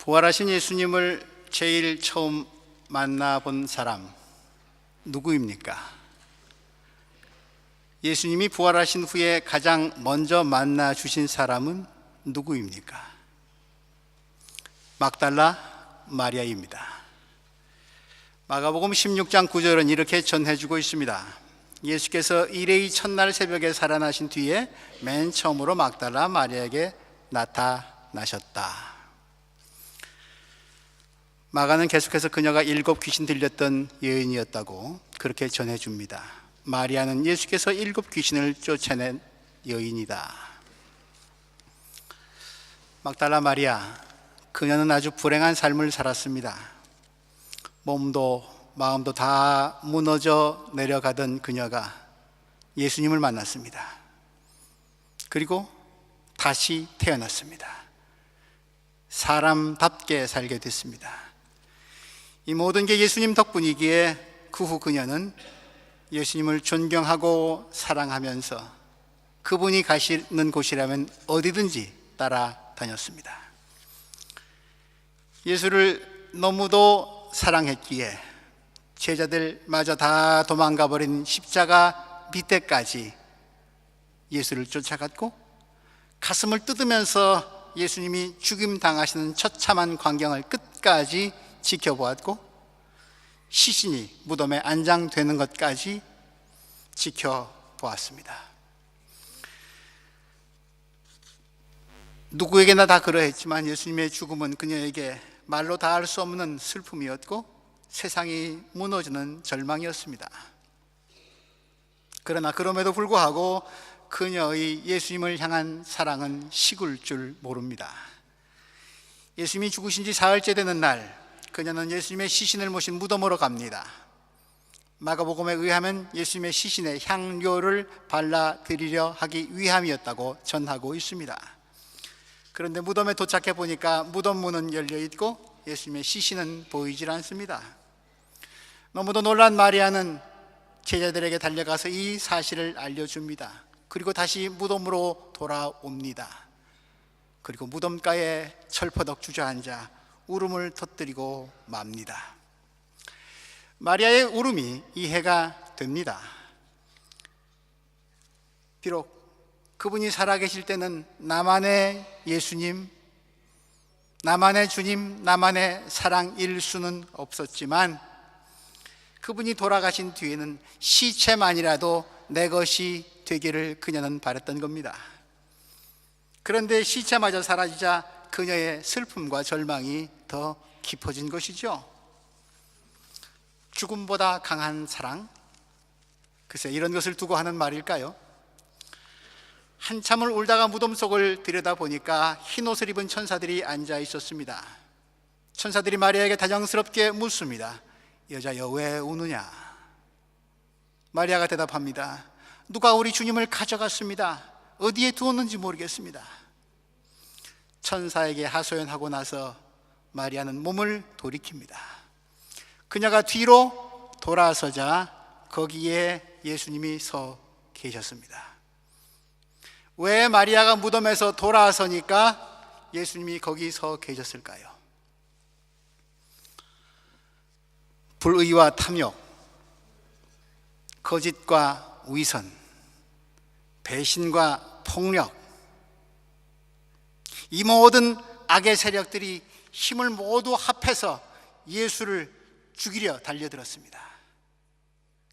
부활하신 예수님을 제일 처음 만나본 사람 누구입니까? 예수님이 부활하신 후에 가장 먼저 만나 주신 사람은 누구입니까? 막달라 마리아입니다. 마가복음 16장 9절은 이렇게 전해주고 있습니다. 예수께서 일회의 첫날 새벽에 살아나신 뒤에 맨 처음으로 막달라 마리아에게 나타나셨다. 마가는 계속해서 그녀가 7 귀신 들렸던 여인이었다고 그렇게 전해줍니다. 마리아는 예수께서 7 귀신을 쫓아낸 여인이다. 막달라 마리아, 그녀는 아주 불행한 삶을 살았습니다. 몸도 마음도 다 무너져 내려가던 그녀가 예수님을 만났습니다. 그리고 다시 태어났습니다. 사람답게 살게 됐습니다. 이 모든 게 예수님 덕분이기에 그 후 그녀는 예수님을 존경하고 사랑하면서 그분이 가시는 곳이라면 어디든지 따라다녔습니다. 예수를 너무도 사랑했기에 제자들마저 다 도망가 버린 십자가 밑에까지 예수를 쫓아갔고, 가슴을 뜯으면서 예수님이 죽임 당하시는 처참한 광경을 끝까지 지켜보았고, 시신이 무덤에 안장되는 것까지 지켜보았습니다. 누구에게나 다 그러했지만 예수님의 죽음은 그녀에게 말로 다 할 수 없는 슬픔이었고 세상이 무너지는 절망이었습니다. 그러나 그럼에도 불구하고 그녀의 예수님을 향한 사랑은 식을 줄 모릅니다. 예수님이 죽으신 지 사흘째 되는 날, 그녀는 예수님의 시신을 모신 무덤으로 갑니다. 마가복음에 의하면 예수님의 시신에 향료를 발라드리려 하기 위함이었다고 전하고 있습니다. 그런데 무덤에 도착해 보니까 무덤 문은 열려 있고 예수님의 시신은 보이질 않습니다. 너무도 놀란 마리아는 제자들에게 달려가서 이 사실을 알려줍니다. 그리고 다시 무덤으로 돌아옵니다. 그리고 무덤가에 철퍼덕 주저앉아 울음을 터뜨리고 맙니다. 마리아의 울음이 이해가 됩니다. 비록 그분이 살아계실 때는 나만의 예수님, 나만의 주님, 나만의 사랑일 수는 없었지만 그분이 돌아가신 뒤에는 시체만이라도 내 것이 되기를 그녀는 바랬던 겁니다. 그런데 시체마저 사라지자 그녀의 슬픔과 절망이 더 깊어진 것이죠. 죽음보다 강한 사랑? 글쎄, 이런 것을 두고 하는 말일까요? 한참을 울다가 무덤 속을 들여다보니까 흰 옷을 입은 천사들이 앉아 있었습니다. 천사들이 마리아에게 다정스럽게 묻습니다. 여자여, 왜 우느냐? 마리아가 대답합니다. 누가 우리 주님을 가져갔습니다. 어디에 두었는지 모르겠습니다. 천사에게 하소연하고 나서 마리아는 몸을 돌이킵니다. 그녀가 뒤로 돌아서자 거기에 예수님이 서 계셨습니다. 왜 마리아가 무덤에서 돌아서니까 예수님이 거기 서 계셨을까요? 불의와 탐욕, 거짓과 위선, 배신과 폭력, 이 모든 악의 세력들이 힘을 모두 합해서 예수를 죽이려 달려들었습니다.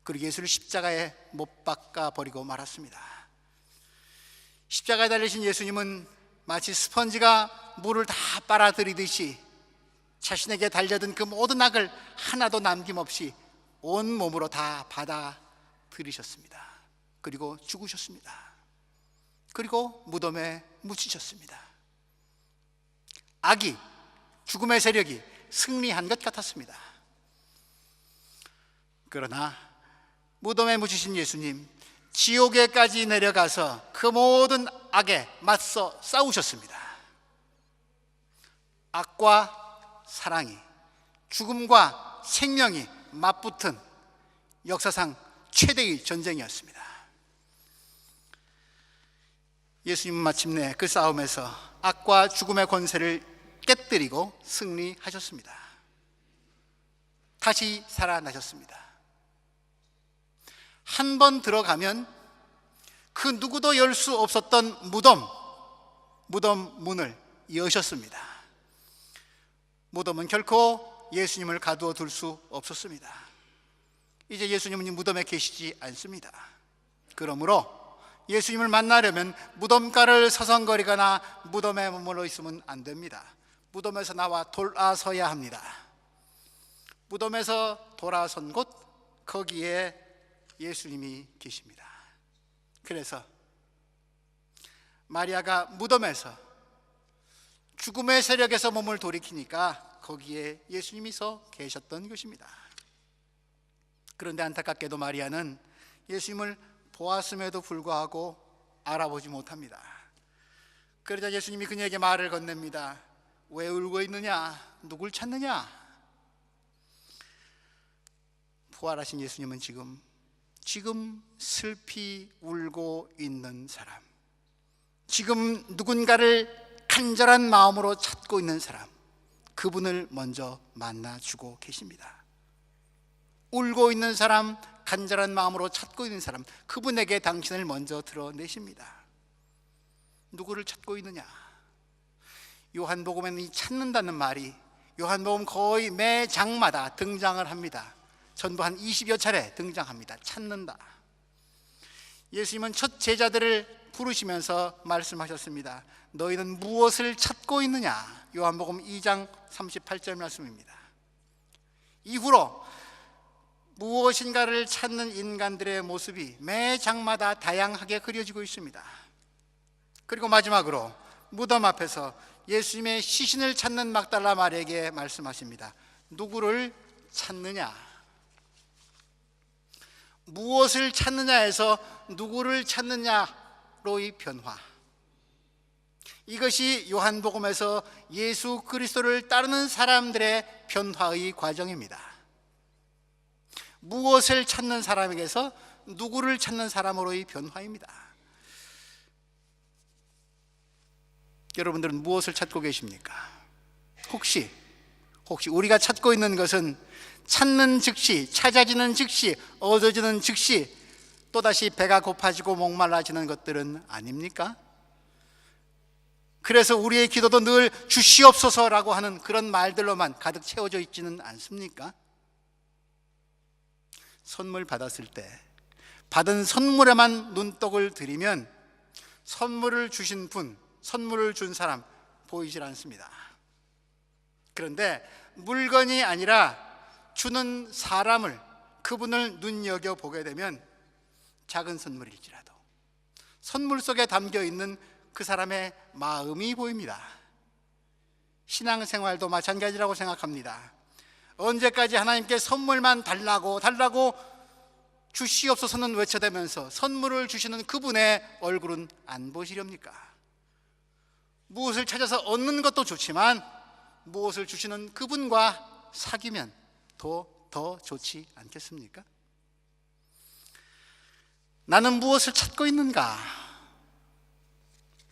그리고 예수를 십자가에 못 박아 버리고 말았습니다. 십자가에 달리신 예수님은 마치 스펀지가 물을 다 빨아들이듯이 자신에게 달려든 그 모든 악을 하나도 남김없이 온 몸으로 다 받아들이셨습니다. 그리고 죽으셨습니다. 그리고 무덤에 묻히셨습니다. 악이, 죽음의 세력이 승리한 것 같았습니다. 그러나 무덤에 묻히신 예수님, 지옥에까지 내려가서 그 모든 악에 맞서 싸우셨습니다. 악과 사랑이, 죽음과 생명이 맞붙은 역사상 최대의 전쟁이었습니다. 예수님은 마침내 그 싸움에서 악과 죽음의 권세를 깨뜨리고 승리하셨습니다. 다시 살아나셨습니다. 한 번 들어가면 그 누구도 열 수 없었던 무덤 문을 여셨습니다. 무덤은 결코 예수님을 가두어 둘 수 없었습니다. 이제 예수님은 무덤에 계시지 않습니다. 그러므로 예수님을 만나려면 무덤가를 서성거리거나 무덤에 머물러 있으면 안 됩니다. 무덤에서 나와 돌아서야 합니다. 무덤에서 돌아선 곳, 거기에 예수님이 계십니다. 그래서 마리아가 무덤에서 죽음의 세력에서 몸을 돌이키니까 거기에 예수님이 서 계셨던 것입니다. 그런데 안타깝게도 마리아는 예수님을 보았음에도 불구하고 알아보지 못합니다. 그러자 예수님이 그녀에게 말을 건넵니다. 왜 울고 있느냐? 누굴 찾느냐? 부활하신 예수님은 지금 슬피 울고 있는 사람, 지금 누군가를 간절한 마음으로 찾고 있는 사람, 그분을 먼저 만나주고 계십니다. 울고 있는 사람, 간절한 마음으로 찾고 있는 사람, 그분에게 당신을 먼저 드러내십니다. 누구를 찾고 있느냐? 요한복음에는 이 찾는다는 말이 요한복음 거의 매 장마다 등장을 합니다. 전부 한 20여 차례 등장합니다. 찾는다. 예수님은 첫 제자들을 부르시면서 말씀하셨습니다. 너희는 무엇을 찾고 있느냐? 요한복음 2장 38절 말씀입니다. 이후로 무엇인가를 찾는 인간들의 모습이 매 장마다 다양하게 그려지고 있습니다. 그리고 마지막으로 무덤 앞에서 예수님의 시신을 찾는 막달라 마리아에게 말씀하십니다. 누구를 찾느냐? 무엇을 찾느냐에서 누구를 찾느냐로의 변화, 이것이 요한복음에서 예수 그리스도를 따르는 사람들의 변화의 과정입니다. 무엇을 찾는 사람에게서 누구를 찾는 사람으로의 변화입니다. 여러분들은 무엇을 찾고 계십니까? 혹시 우리가 찾고 있는 것은 찾는 즉시, 찾아지는 즉시, 얻어지는 즉시 또다시 배가 고파지고 목말라지는 것들은 아닙니까? 그래서 우리의 기도도 늘 주시옵소서라고 하는 그런 말들로만 가득 채워져 있지는 않습니까? 선물 받았을 때 받은 선물에만 눈독을 들이면 선물을 주신 분, 선물을 준 사람 보이질 않습니다. 그런데 물건이 아니라 주는 사람을, 그분을 눈여겨보게 되면 작은 선물일지라도 선물 속에 담겨있는 그 사람의 마음이 보입니다. 신앙생활도 마찬가지라고 생각합니다. 언제까지 하나님께 선물만 달라고 주시옵소서는 외쳐대면서 선물을 주시는 그분의 얼굴은 안 보시렵니까? 무엇을 찾아서 얻는 것도 좋지만 무엇을 주시는 그분과 사귀면 더 좋지 않겠습니까? 나는 무엇을 찾고 있는가?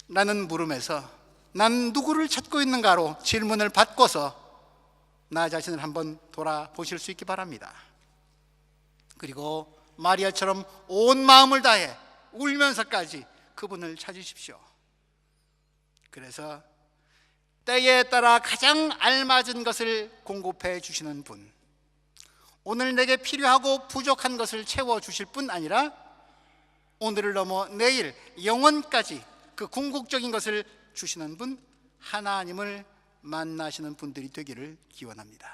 라는 물음에서 난 누구를 찾고 있는가로 질문을 바꿔서 나 자신을 한번 돌아보실 수 있기 바랍니다. 그리고 마리아처럼 온 마음을 다해 울면서까지 그분을 찾으십시오. 그래서 때에 따라 가장 알맞은 것을 공급해 주시는 분, 오늘 내게 필요하고 부족한 것을 채워주실 뿐 아니라 오늘을 넘어 내일 영원까지 그 궁극적인 것을 주시는 분, 하나님을 만나시는 분들이 되기를 기원합니다.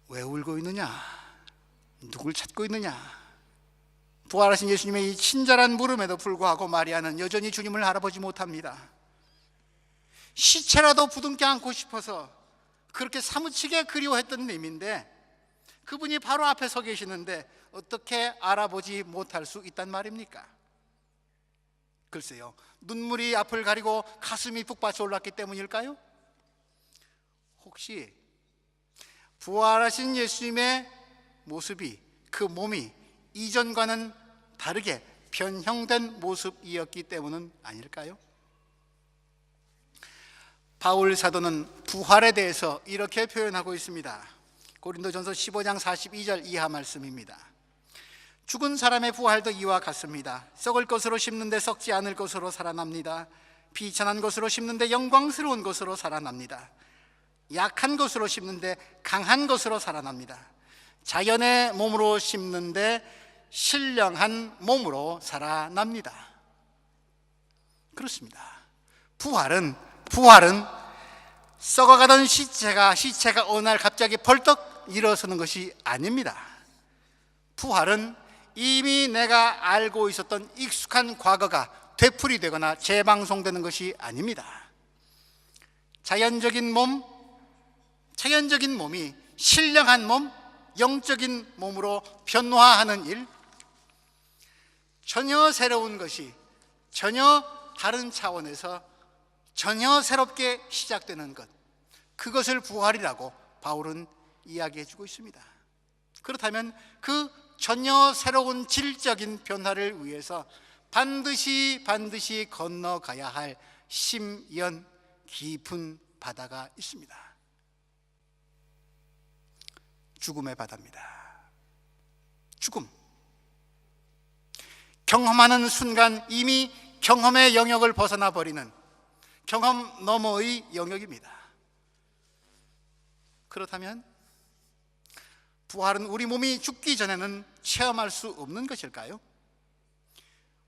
왜 울고 있느냐? 누굴 찾고 있느냐? 부활하신 예수님의 이 친절한 물음에도 불구하고 마리아는 여전히 주님을 알아보지 못합니다. 시체라도 부둥켜 안고 싶어서 그렇게 사무치게 그리워했던 님인데 그분이 바로 앞에 서 계시는데 어떻게 알아보지 못할 수 있단 말입니까? 글쎄요, 눈물이 앞을 가리고 가슴이 북받쳐 올랐기 때문일까요? 혹시 부활하신 예수님의 모습이, 그 몸이 이전과는 다르게 변형된 모습이었기 때문은 아닐까요? 바울 사도는 부활에 대해서 이렇게 표현하고 있습니다. 고린도전서 15장 42절 이하 말씀입니다. 죽은 사람의 부활도 이와 같습니다. 썩을 것으로 심는데 썩지 않을 것으로 살아납니다. 비천한 것으로 심는데 영광스러운 것으로 살아납니다. 약한 것으로 심는데 강한 것으로 살아납니다. 자연의 몸으로 심는데 신령한 몸으로 살아납니다. 그렇습니다. 부활은 썩어가던 시체가 어느 날 갑자기 벌떡 일어서는 것이 아닙니다. 부활은 이미 내가 알고 있었던 익숙한 과거가 되풀이되거나 재방송되는 것이 아닙니다. 자연적인 몸이 신령한 몸, 영적인 몸으로 변화하는 일, 전혀 새로운 것이 전혀 다른 차원에서 전혀 새롭게 시작되는 것, 그것을 부활이라고 바울은 이야기해 주고 있습니다. 그렇다면 그 전혀 새로운 질적인 변화를 위해서 반드시 건너가야 할 심연 깊은 바다가 있습니다. 죽음의 바다입니다. 죽음. 경험하는 순간 이미 경험의 영역을 벗어나 버리는 경험 너머의 영역입니다. 그렇다면 부활은 우리 몸이 죽기 전에는 체험할 수 없는 것일까요?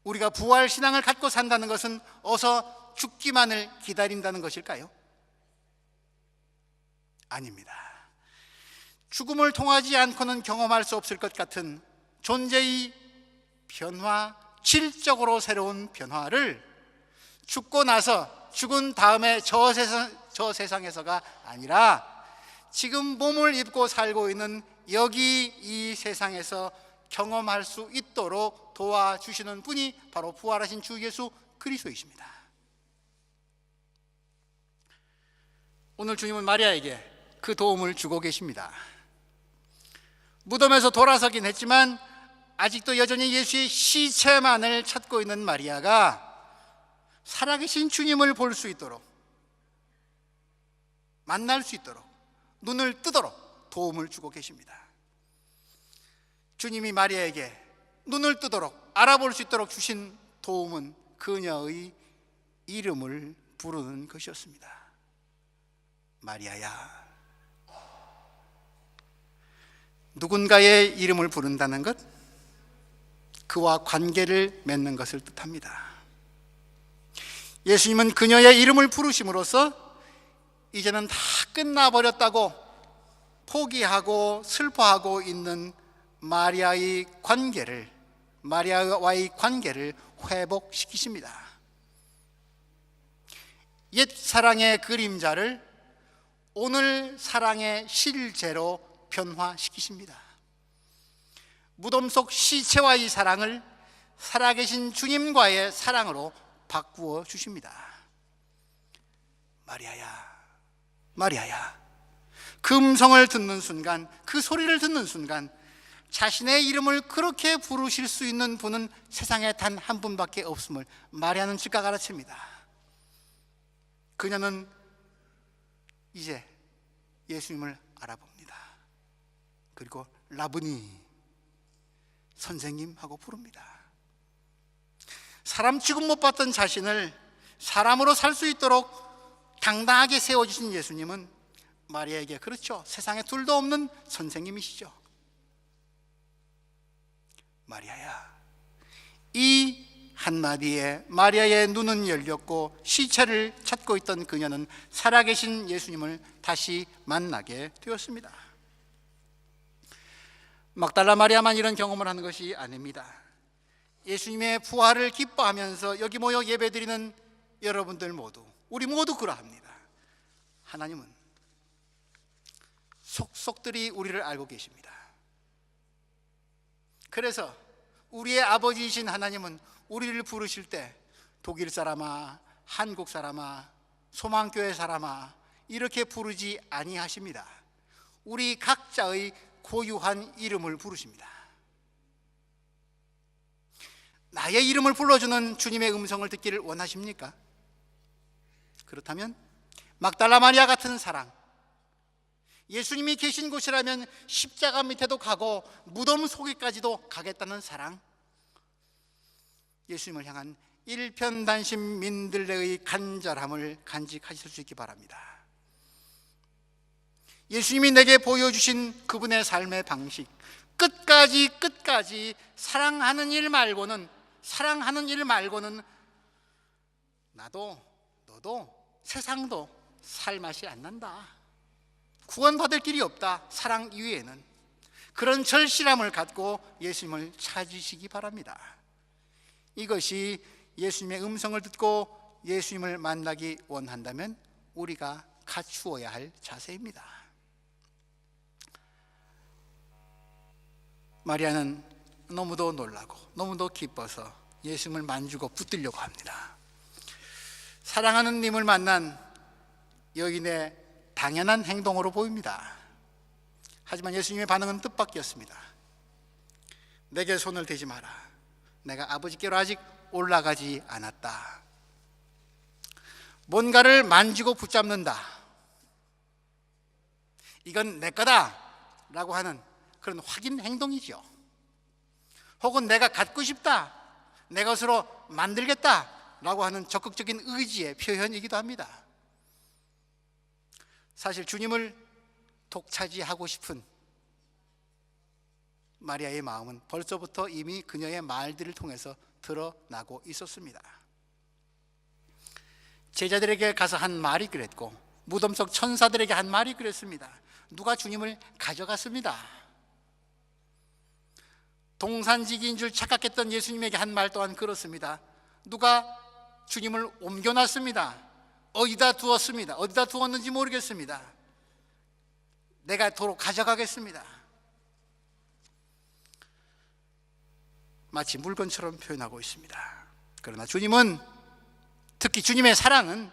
우리가 부활 신앙을 갖고 산다는 것은 어서 죽기만을 기다린다는 것일까요? 아닙니다. 죽음을 통하지 않고는 경험할 수 없을 것 같은 존재의 변화, 질적으로 새로운 변화를 죽고 나서 죽은 다음에 저 세상에서가 아니라 지금 몸을 입고 살고 있는 여기 이 세상에서 경험할 수 있도록 도와주시는 분이 바로 부활하신 주 예수 그리스도이십니다. 오늘 주님은 마리아에게 그 도움을 주고 계십니다. 무덤에서 돌아서긴 했지만 아직도 여전히 예수의 시체만을 찾고 있는 마리아가 살아계신 주님을 볼 수 있도록, 만날 수 있도록, 눈을 뜨도록 도움을 주고 계십니다. 주님이 마리아에게 눈을 뜨도록 알아볼 수 있도록 주신 도움은 그녀의 이름을 부르는 것이었습니다. 마리아야. 누군가의 이름을 부른다는 것, 그와 관계를 맺는 것을 뜻합니다. 예수님은 그녀의 이름을 부르심으로써 이제는 다 끝나버렸다고 포기하고 슬퍼하고 있는 마리아와의 관계를 회복시키십니다. 옛 사랑의 그림자를 오늘 사랑의 실제로 변화시키십니다. 무덤 속 시체와의 사랑을 살아계신 주님과의 사랑으로 바꾸어 주십니다. 마리아야, 마리아야. 그 음성을 듣는 순간, 그 소리를 듣는 순간 자신의 이름을 그렇게 부르실 수 있는 분은 세상에 단 한 분밖에 없음을 마리아는 즉각 알아챕니다. 그녀는 이제 예수님을 알아봅니다. 그리고 라브니, 선생님 하고 부릅니다. 사람 취급 못 받던 자신을 사람으로 살 수 있도록 당당하게 세워주신 예수님은 마리아에게, 그렇죠, 세상에 둘도 없는 선생님이시죠. 마리아야. 이 한마디에 마리아의 눈은 열렸고 시체를 찾고 있던 그녀는 살아계신 예수님을 다시 만나게 되었습니다. 막달라 마리아만 이런 경험을 하는 것이 아닙니다. 예수님의 부활을 기뻐하면서 여기 모여 예배드리는 여러분들 모두, 우리 모두 그러합니다. 하나님은 속속들이 우리를 알고 계십니다. 그래서 우리의 아버지이신 하나님은 우리를 부르실 때 독일 사람아, 한국 사람아, 소망교회 사람아 이렇게 부르지 아니하십니다. 우리 각자의 고유한 이름을 부르십니다. 나의 이름을 불러주는 주님의 음성을 듣기를 원하십니까? 그렇다면 막달라 마리아 같은 사랑, 예수님이 계신 곳이라면 십자가 밑에도 가고 무덤 속에까지도 가겠다는 사랑, 예수님을 향한 일편단심 민들레의 간절함을 간직하실 수 있기 바랍니다. 예수님이 내게 보여주신 그분의 삶의 방식, 끝까지 사랑하는 일 말고는 나도 너도 세상도 살 맛이 안 난다. 구원받을 길이 없다. 사랑 이외에는. 그런 절실함을 갖고 예수님을 찾으시기 바랍니다. 이것이 예수님의 음성을 듣고 예수님을 만나기 원한다면 우리가 갖추어야 할 자세입니다. 마리아는 너무도 놀라고 너무도 기뻐서 예수님을 만지고 붙들려고 합니다. 사랑하는 님을 만난 여인의 당연한 행동으로 보입니다. 하지만 예수님의 반응은 뜻밖이었습니다. 내게 손을 대지 마라. 내가 아버지께로 아직 올라가지 않았다. 뭔가를 만지고 붙잡는다, 이건 내 거다 라고 하는 그런 확인 행동이죠. 혹은 내가 갖고 싶다, 내 것으로 만들겠다 라고 하는 적극적인 의지의 표현이기도 합니다. 사실 주님을 독차지하고 싶은 마리아의 마음은 벌써부터 이미 그녀의 말들을 통해서 드러나고 있었습니다. 제자들에게 가서 한 말이 그랬고, 무덤 속 천사들에게 한 말이 그랬습니다. 누가 주님을 가져갔습니다. 동산지기인 줄 착각했던 예수님에게 한 말 또한 그렇습니다. 누가 주님을 옮겨놨습니다. 어디다 두었습니다. 어디다 두었는지 모르겠습니다. 내가 도로 가져가겠습니다. 마치 물건처럼 표현하고 있습니다. 그러나 주님은, 특히 주님의 사랑은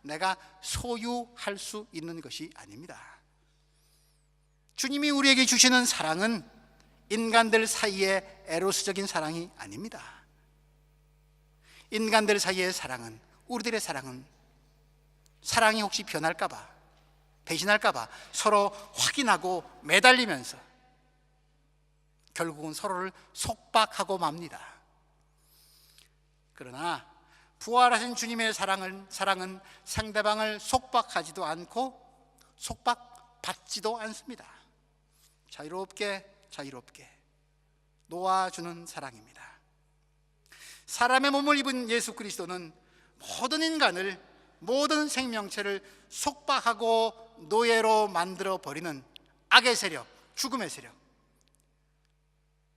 내가 소유할 수 있는 것이 아닙니다. 주님이 우리에게 주시는 사랑은 인간들 사이의 에로스적인 사랑이 아닙니다. 인간들 사이의 사랑은, 우리들의 사랑은 사랑이 혹시 변할까봐, 배신할까봐 서로 확인하고 매달리면서 결국은 서로를 속박하고 맙니다. 그러나 부활하신 주님의 사랑은 상대방을 속박하지도 않고 속박받지도 않습니다. 자유롭게 놓아주는 사랑입니다. 사람의 몸을 입은 예수 그리스도는 모든 인간을, 모든 생명체를 속박하고 노예로 만들어버리는 악의 세력, 죽음의 세력,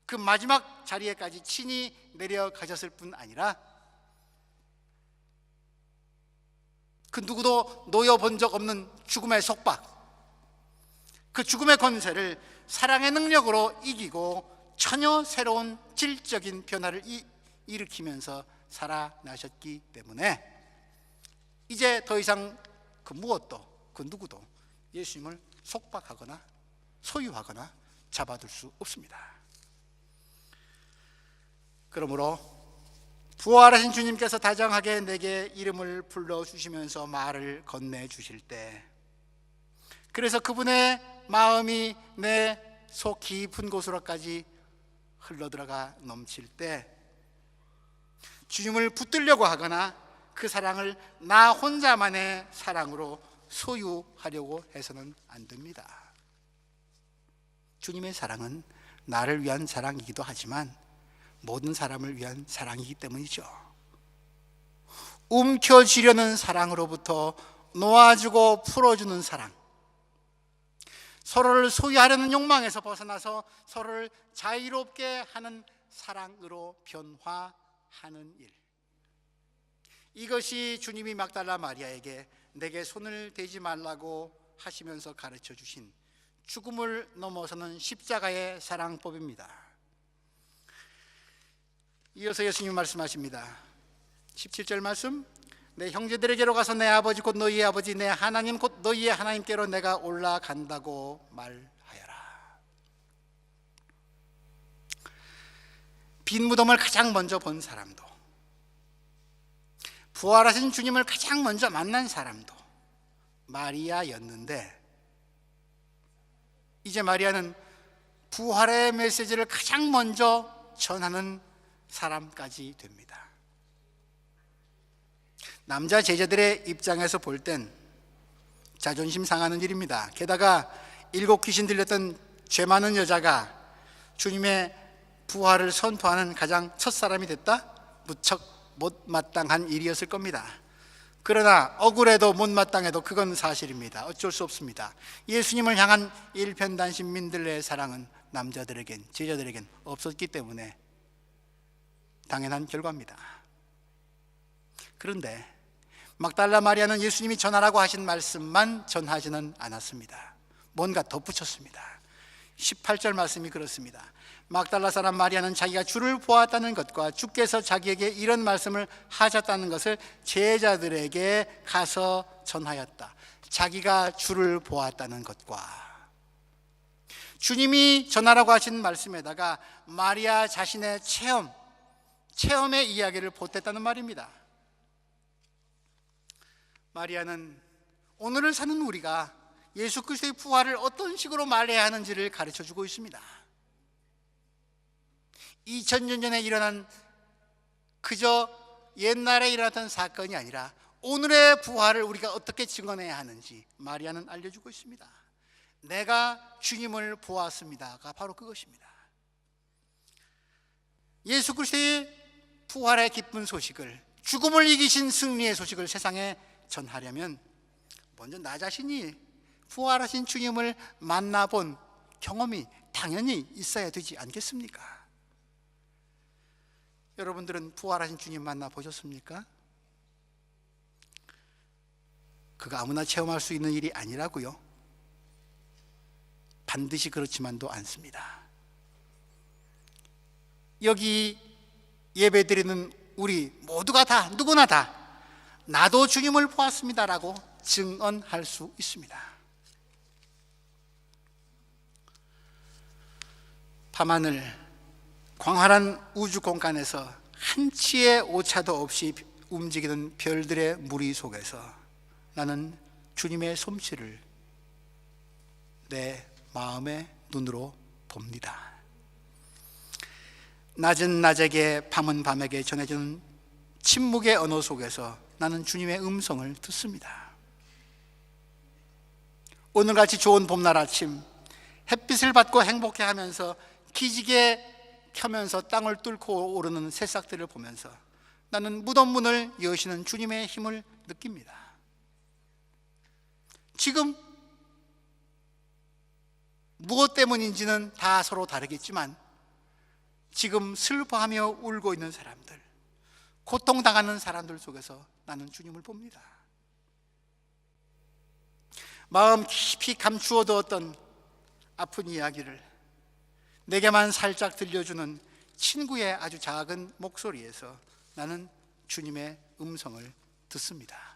그 마지막 자리에까지 친히 내려가셨을 뿐 아니라 그 누구도 놓여본 적 없는 죽음의 속박, 그 죽음의 권세를 사랑의 능력으로 이기고 전혀 새로운 질적인 변화를 일으키면서 살아나셨기 때문에 이제 더 이상 그 무엇도, 그 누구도 예수님을 속박하거나 소유하거나 잡아둘 수 없습니다. 그러므로 부활하신 주님께서 다정하게 내게 이름을 불러주시면서 말을 건네주실 때, 그래서 그분의 마음이 내 속 깊은 곳으로까지 흘러들어가 넘칠 때, 주님을 붙들려고 하거나 그 사랑을 나 혼자만의 사랑으로 소유하려고 해서는 안 됩니다. 주님의 사랑은 나를 위한 사랑이기도 하지만 모든 사람을 위한 사랑이기 때문이죠. 움켜쥐려는 사랑으로부터 놓아주고 풀어주는 사랑, 서로를 소유하려는 욕망에서 벗어나서 서로를 자유롭게 하는 사랑으로 변화하는 일, 이것이 주님이 막달라 마리아에게 내게 손을 대지 말라고 하시면서 가르쳐 주신 죽음을 넘어서는 십자가의 사랑법입니다. 이어서 예수님이 말씀하십니다. 17절 말씀, 내 형제들에게로 가서 내 아버지 곧 너희의 아버지 내 하나님 곧 너희의 하나님께로 내가 올라간다고 말하여라. 빈 무덤을 가장 먼저 본 사람도, 부활하신 주님을 가장 먼저 만난 사람도, 마리아였는데 이제 마리아는 부활의 메시지를 가장 먼저 전하는 사람까지 됩니다. 남자 제자들의 입장에서 볼 땐 자존심 상하는 일입니다. 게다가 7 귀신 들렸던 죄 많은 여자가 주님의 부활을 선포하는 가장 첫 사람이 됐다? 무척 못마땅한 일이었을 겁니다. 그러나 억울해도 못마땅해도 그건 사실입니다. 어쩔 수 없습니다. 예수님을 향한 일편단심 민들레의 사랑은 남자들에겐, 제자들에겐 없었기 때문에 당연한 결과입니다. 그런데 막달라 마리아는 예수님이 전하라고 하신 말씀만 전하지는 않았습니다. 뭔가 덧붙였습니다. 18절 말씀이 그렇습니다. 막달라 사람 마리아는 자기가 주를 보았다는 것과 주께서 자기에게 이런 말씀을 하셨다는 것을 제자들에게 가서 전하였다. 자기가 주를 보았다는 것과 주님이 전하라고 하신 말씀에다가 마리아 자신의 체험의 이야기를 보탰다는 말입니다. 마리아는 오늘을 사는 우리가 예수 그리스도의 부활을 어떤 식으로 말해야 하는지를 가르쳐주고 있습니다. 2000년 전에 일어난 그저 옛날에 일어났던 사건이 아니라 오늘의 부활을 우리가 어떻게 증언해야 하는지 마리아는 알려주고 있습니다. 내가 주님을 보았습니다가 바로 그것입니다. 예수 그리스도의 부활의 기쁜 소식을, 죽음을 이기신 승리의 소식을 세상에 전하려면 먼저 나 자신이 부활하신 주님을 만나본 경험이 당연히 있어야 되지 않겠습니까? 여러분들은 부활하신 주님 만나보셨습니까? 그가 아무나 체험할 수 있는 일이 아니라고요. 반드시 그렇지만도 않습니다. 여기 예배드리는 우리 모두가 다, 누구나 다 나도 주님을 보았습니다라고 증언할 수 있습니다. 밤하늘 광활한 우주 공간에서 한치의 오차도 없이 움직이는 별들의 무리 속에서 나는 주님의 솜씨를 내 마음의 눈으로 봅니다. 낮은 낮에게 밤은 밤에게 전해주는 침묵의 언어 속에서 나는 주님의 음성을 듣습니다. 오늘같이 좋은 봄날 아침 햇빛을 받고 행복해하면서 기지개 켜면서 땅을 뚫고 오르는 새싹들을 보면서 나는 무덤 문을 여시는 주님의 힘을 느낍니다. 지금 무엇 때문인지는 다 서로 다르겠지만 지금 슬퍼하며 울고 있는 사람들, 고통당하는 사람들 속에서 나는 주님을 봅니다. 마음 깊이 감추어두었던 아픈 이야기를 내게만 살짝 들려주는 친구의 아주 작은 목소리에서 나는 주님의 음성을 듣습니다.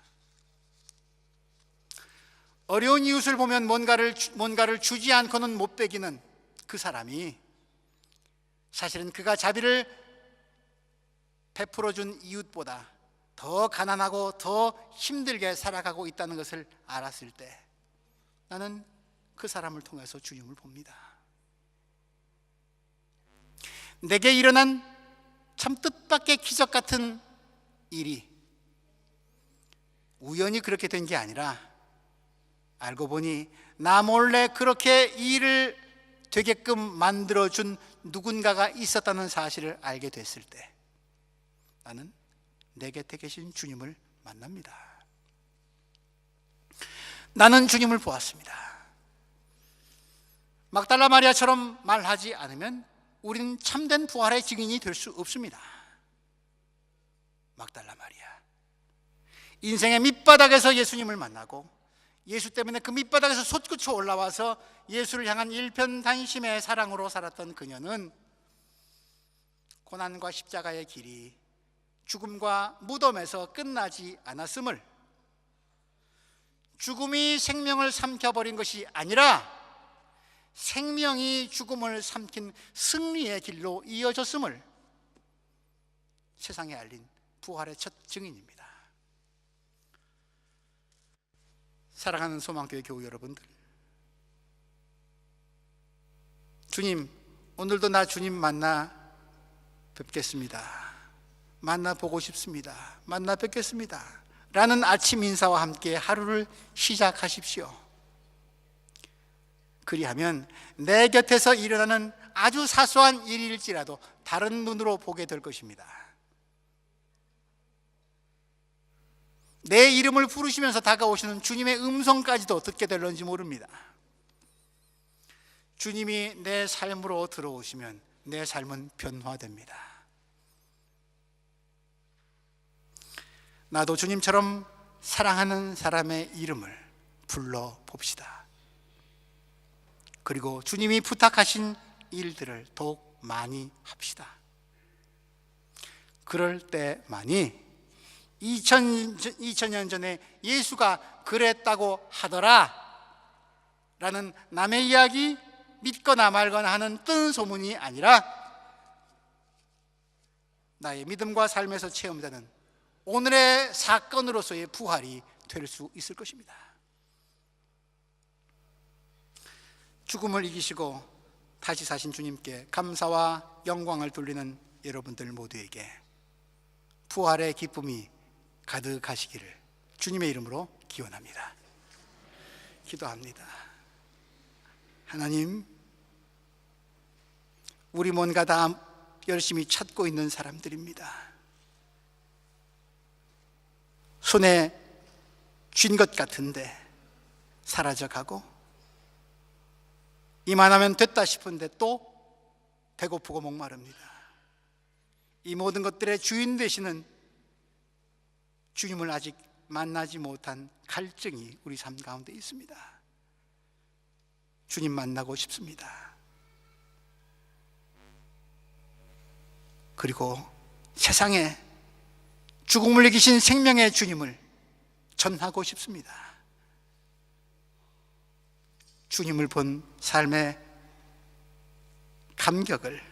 어려운 이웃을 보면 뭔가를 주지 않고는 못 베기는 그 사람이 사실은 그가 자비를 베풀어준 이웃보다 더 가난하고 더 힘들게 살아가고 있다는 것을 알았을 때 나는 그 사람을 통해서 주님을 봅니다. 내게 일어난 참 뜻밖의 기적 같은 일이 우연히 그렇게 된 게 아니라 알고 보니 나 몰래 그렇게 일을 되게끔 만들어준 누군가가 있었다는 사실을 알게 됐을 때 나는 내 곁에 계신 주님을 만납니다. 나는 주님을 보았습니다. 막달라 마리아처럼 말하지 않으면 우리는 참된 부활의 증인이 될 수 없습니다. 막달라 마리아, 인생의 밑바닥에서 예수님을 만나고 예수 때문에 그 밑바닥에서 솟구쳐 올라와서 예수를 향한 일편단심의 사랑으로 살았던 그녀는 고난과 십자가의 길이 죽음과 무덤에서 끝나지 않았음을, 죽음이 생명을 삼켜버린 것이 아니라 생명이 죽음을 삼킨 승리의 길로 이어졌음을 세상에 알린 부활의 첫 증인입니다. 사랑하는 소망교회 교우 여러분들, 주님, 오늘도 나 주님 만나 뵙겠습니다. 만나 보고 싶습니다. 만나 뵙겠습니다. 라는 아침 인사와 함께 하루를 시작하십시오. 그리하면 내 곁에서 일어나는 아주 사소한 일일지라도 다른 눈으로 보게 될 것입니다. 내 이름을 부르시면서 다가오시는 주님의 음성까지도 듣게 될런지 모릅니다. 주님이 내 삶으로 들어오시면 내 삶은 변화됩니다. 나도 주님처럼 사랑하는 사람의 이름을 불러봅시다. 그리고 주님이 부탁하신 일들을 더욱 많이 합시다. 그럴 때만이 2000년 전에 예수가 그랬다고 하더라 라는 남의 이야기, 믿거나 말거나 하는 뜬 소문이 아니라 나의 믿음과 삶에서 체험되는 오늘의 사건으로서의 부활이 될 수 있을 것입니다. 죽음을 이기시고 다시 사신 주님께 감사와 영광을 돌리는 여러분들 모두에게 부활의 기쁨이 가득하시기를 주님의 이름으로 기원합니다. 기도합니다. 하나님, 우리 뭔가 다 열심히 찾고 있는 사람들입니다. 손에 쥔 것 같은데 사라져가고, 이만하면 됐다 싶은데 또 배고프고 목마릅니다. 이 모든 것들의 주인 되시는 주님을 아직 만나지 못한 갈증이 우리 삶 가운데 있습니다. 주님 만나고 싶습니다. 그리고 세상에 죽음을 이기신 생명의 주님을 전하고 싶습니다. 주님을 본 삶의 감격을,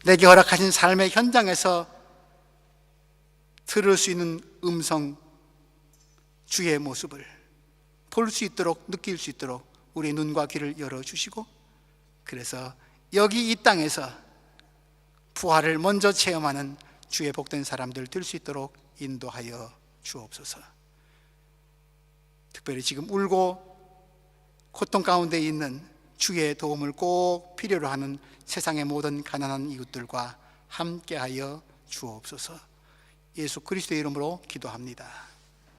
내게 허락하신 삶의 현장에서 들을 수 있는 음성, 주의 모습을 볼 수 있도록, 느낄 수 있도록 우리 눈과 귀를 열어주시고, 그래서 여기 이 땅에서 부활을 먼저 체험하는 주의 복된 사람들 될 수 있도록 인도하여 주옵소서. 특별히 지금 울고 고통 가운데 있는 주의 도움을 꼭 필요로 하는 세상의 모든 가난한 이웃들과 함께하여 주옵소서. 예수 그리스도의 이름으로 기도합니다.